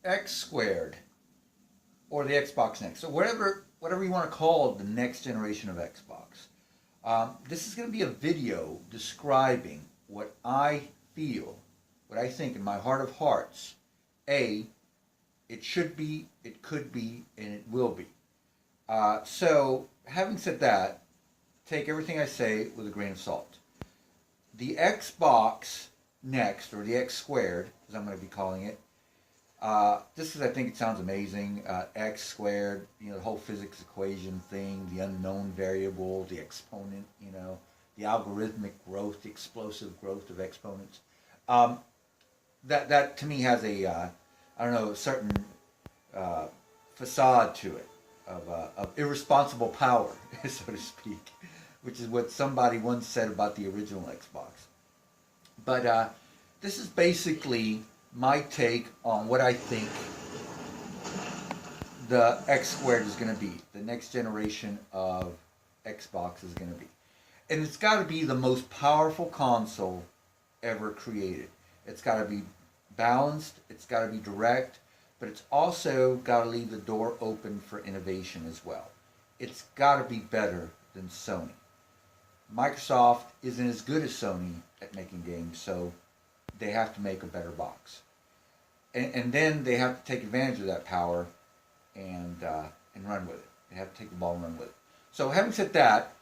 X squared, or the Xbox Next, so whatever you want to call the next generation of Xbox. This is going to be a video describing what I feel, what I think in my heart of hearts. A, it should be, it could be, and it will be. So, having said that, take everything I say with a grain of salt. The Xbox Next, or the X squared, as I'm going to be calling it, just because I think it sounds amazing, x squared, the whole physics equation thing, the unknown variable, the exponent, the algorithmic growth, the explosive growth of exponents. Um, that to me has I don't know, a certain uh, facade to it of irresponsible power, so to speak, which is what somebody once said about the original Xbox. But this is basically my take on what I think the X squared is going to be, the next generation of Xbox is going to be. And it's got to be the most powerful console ever created. It's got to be balanced, it's got to be direct, but it's also got to leave the door open for innovation as well. It's got to be better than Sony. Microsoft isn't as good as Sony at making games, so they have to make a better box. And then they have to take advantage of that power and run with it. They have to take the ball and run with it. So having said that,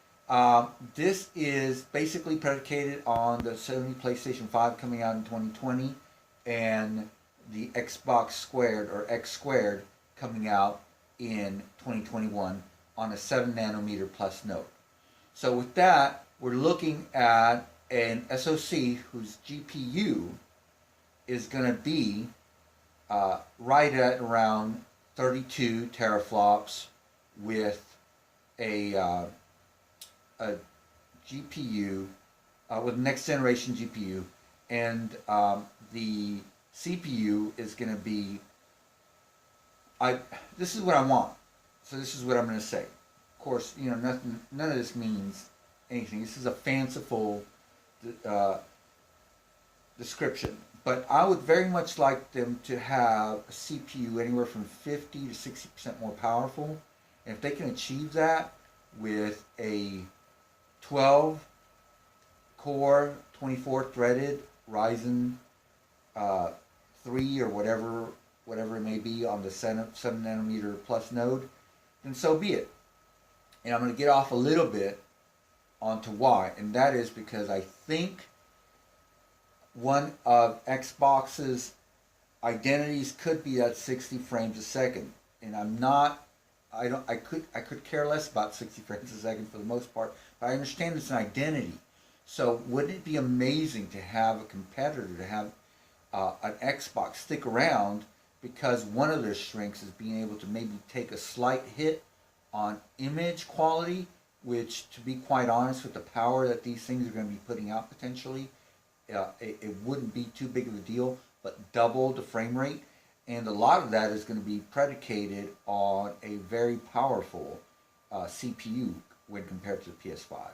this is basically predicated on the Sony PlayStation 5 coming out in 2020 and the Xbox Squared, or X Squared, coming out in 2021 on a 7 nanometer plus node. So with that, we're looking at an SoC whose GPU is going to be right at around 32 teraflops with a GPU, with next generation GPU, and the CPU is going to be, this is what I want, so this is what I'm going to say. Of course, none of this means anything. This is a fanciful description, but I would very much like them to have a CPU anywhere from 50 to 60% more powerful, and if they can achieve that with a 12 core, 24 threaded Ryzen 3 or whatever it may be on the 7 nanometer plus node, then so be it. And I'm going to get off a little bit onto why, and that is because I think one of Xbox's identities could be at 60 frames a second, and I could care less about 60 frames a second for the most part, but I understand it's an identity. So wouldn't it be amazing to have a competitor, to have an Xbox stick around, because one of their strengths is being able to maybe take a slight hit on image quality, which, to be quite honest, with the power that these things are going to be putting out potentially, it wouldn't be too big of a deal, but double the frame rate. And a lot of that is going to be predicated on a very powerful CPU when compared to the PS5.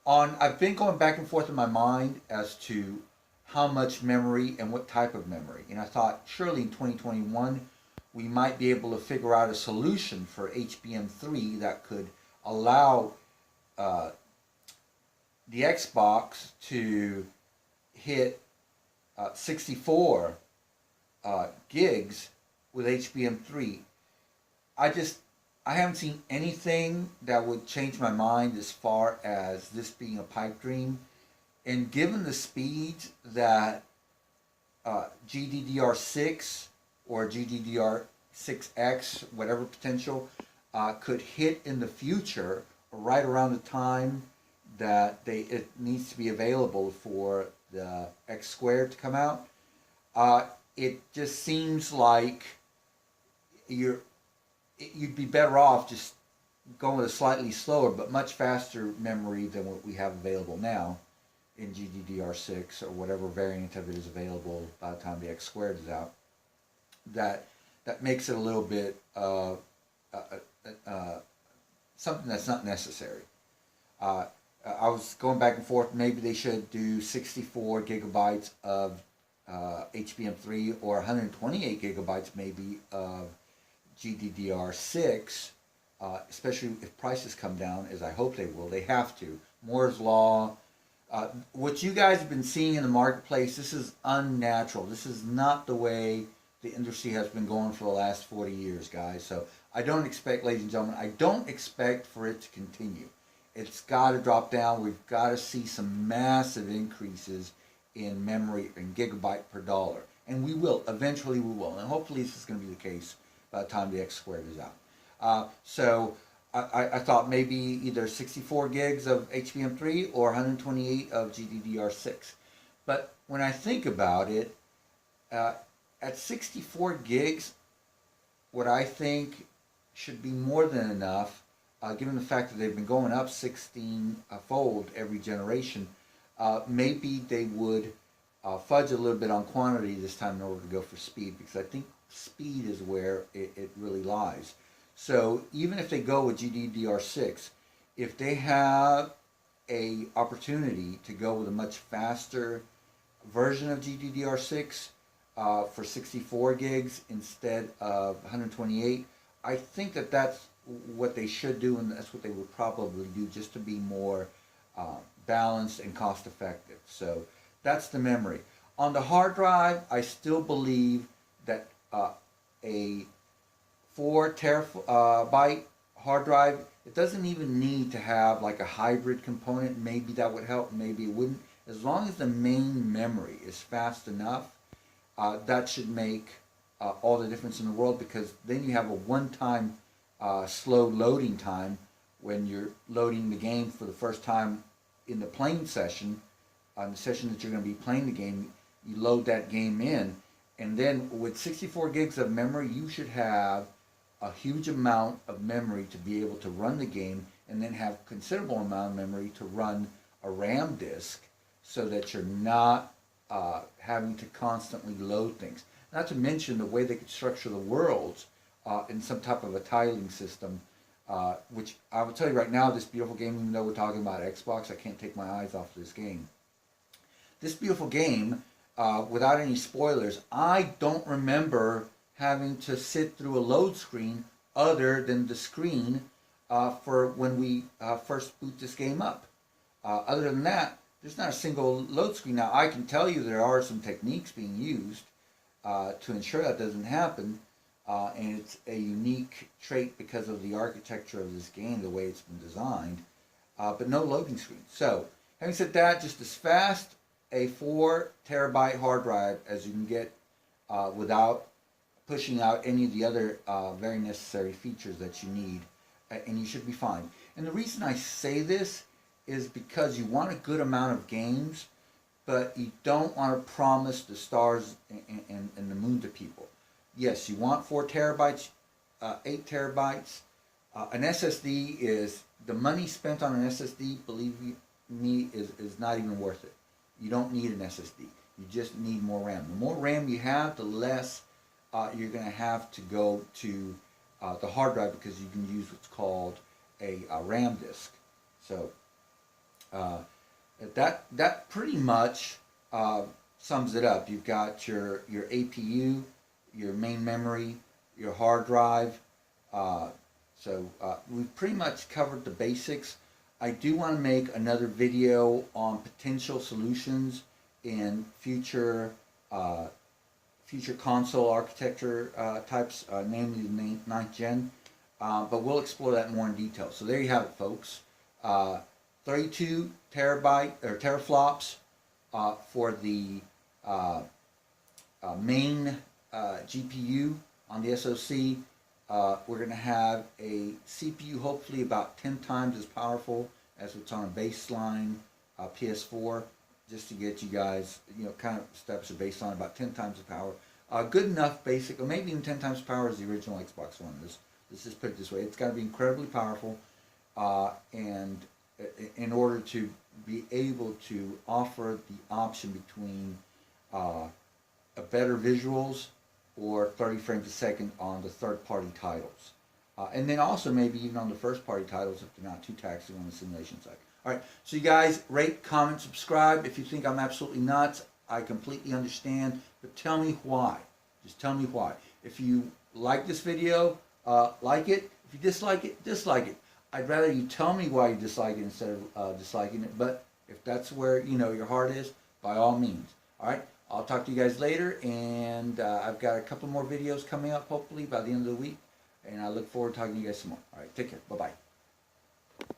I've been going back and forth in my mind as to how much memory and what type of memory. And I thought surely in 2021 we might be able to figure out a solution for HBM3 that could allow the Xbox to hit 64 gigs with HBM3. I haven't seen anything that would change my mind as far as this being a pipe dream. And given the speeds that GDDR6 or GDDR6X, whatever potential, could hit in the future, right around the time that it needs to be available for the X squared to come out, it just seems like you'd be better off just going with a slightly slower but much faster memory than what we have available now in GDDR6 or whatever variant of it is available by the time the X squared is out. That makes it a little bit something that's not necessary. I was going back and forth. Maybe they should do 64 gigabytes of HBM3 or 128 gigabytes maybe of GDDR6, especially if prices come down, as I hope they will. They have to. Moore's Law. What you guys have been seeing in the marketplace, this is unnatural. This is not the way the industry has been going for the last 40 years, guys. So I don't expect, ladies and gentlemen, I don't expect for it to continue. It's got to drop down. We've got to see some massive increases in memory and gigabyte per dollar. And we will. Eventually we will. And hopefully this is going to be the case by the time the X squared is out. So I thought maybe either 64 gigs of HBM3 or 128 of GDDR6. But when I think about it, at 64 gigs, what I think should be more than enough, given the fact that they've been going up 16-fold every generation, maybe they would fudge a little bit on quantity this time in order to go for speed, because I think speed is where it really lies. So even if they go with GDDR6, if they have a opportunity to go with a much faster version of GDDR6 for 64 gigs instead of 128, I think that that's what they should do, and that's what they would probably do, just to be more balanced and cost effective. So that's the memory. On the hard drive, I still believe that a 4 terabyte hard drive, it doesn't even need to have like a hybrid component. Maybe that would help, maybe it wouldn't. As long as the main memory is fast enough, that should make all the difference in the world, because then you have a one-time slow loading time when you're loading the game for the first time in the playing session. On the session that you're going to be playing the game, you load that game in, and then with 64 gigs of memory, you should have a huge amount of memory to be able to run the game, and then have considerable amount of memory to run a RAM disk, so that you're not having to constantly load things. Not to mention the way they could structure the worlds in some type of a tiling system, which I will tell you right now, this beautiful game, even though we're talking about Xbox, I can't take my eyes off this game. This beautiful game, without any spoilers, I don't remember having to sit through a load screen other than the screen for when we first boot this game up. Other than that, there's not a single load screen. Now, I can tell you there are some techniques being used to ensure that doesn't happen, and it's a unique trait because of the architecture of this game, the way it's been designed, but no loading screen. So, having said that, just as fast a 4 terabyte hard drive as you can get without pushing out any of the other very necessary features that you need, and you should be fine. And the reason I say this is because you want a good amount of games, but you don't want to promise the stars and the moon to people. Yes, you want 4 terabytes, 8 terabytes. An SSD is, the money spent on an SSD, believe me, is not even worth it. You don't need an SSD. You just need more RAM. The more RAM you have, the less you're going to have to go to the hard drive, because you can use what's called a RAM disk. So that pretty much sums it up. You've got your APU, your main memory, your hard drive. So we've pretty much covered the basics. I do want to make another video on potential solutions in future console architecture types, namely the 9th gen, but we'll explore that more in detail. So there you have it, folks. 32 terabyte or teraflops for the main GPU on the SoC. We're going to have a CPU hopefully about 10 times as powerful as what's on a baseline PS4, just to get you guys, kind of steps are based on about 10 times the power. Good enough, basic, or maybe even 10 times the power as the original Xbox One. Let's just put it this way. It's got to be incredibly powerful, and in order to be able to offer the option between a better visuals or 30 frames a second on the third-party titles. And then also maybe even on the first-party titles if they're not too taxing on the simulation side. All right, so you guys rate, comment, subscribe. If you think I'm absolutely nuts, I completely understand, but tell me why. Just tell me why. If you like this video, like it. If you dislike it, dislike it. I'd rather you tell me why you dislike it instead of disliking it. But if that's where your heart is, by all means. All right. I'll talk to you guys later, and I've got a couple more videos coming up hopefully by the end of the week, and I look forward to talking to you guys some more. All right. Take care. Bye bye.